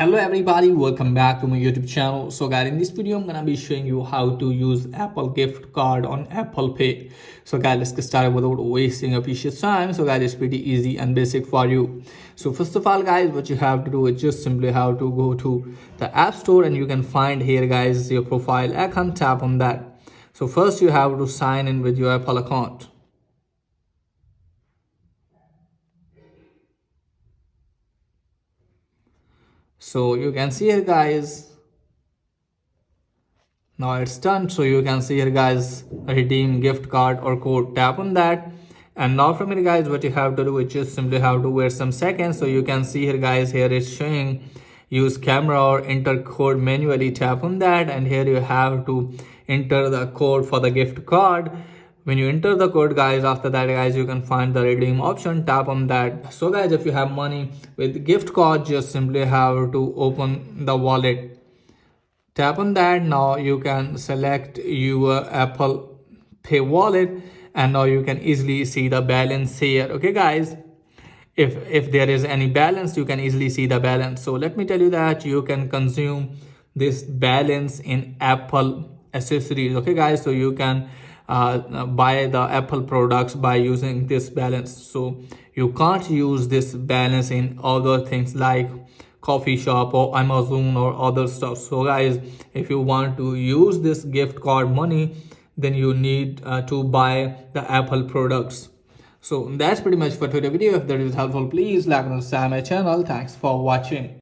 Hello everybody, welcome back to my YouTube channel. So guys, in this video I'm gonna be showing you how to use Apple gift card on Apple Pay. So guys, let's get started without wasting a precious time. So guys, it's pretty easy and basic for you. So first of all guys, what you have to do is just simply have to go to the App Store, and you can find here guys your profile icon. Tap on that. So first you have to sign in with your Apple account. So you can see here guys, now it's done. So you can see here guys, redeem gift card or code. Tap on that, and now from here guys, what you have to do is just simply have to wait some seconds. So you can see here guys, here it's showing use camera or enter code manually. Tap on that, and here you have to enter the code for the gift card. When you enter the code guys, after that guys, you can find the redeem option. Tap on that. So guys, if you have money with gift card, just simply have to open the wallet. Tap on that. Now you can select your Apple Pay wallet, and now you can easily see the balance here. Okay guys, if there is any balance, you can easily see the balance. So let me tell you that you can consume this balance in Apple accessories. Okay guys, so you can buy the Apple products by using this balance. So you can't use this balance in other things like coffee shop or Amazon or other stuff. So guys, if you want to use this gift card money, then you need to buy the Apple products. So that's pretty much for today's video. If that is helpful, please like and subscribe my channel. Thanks for watching.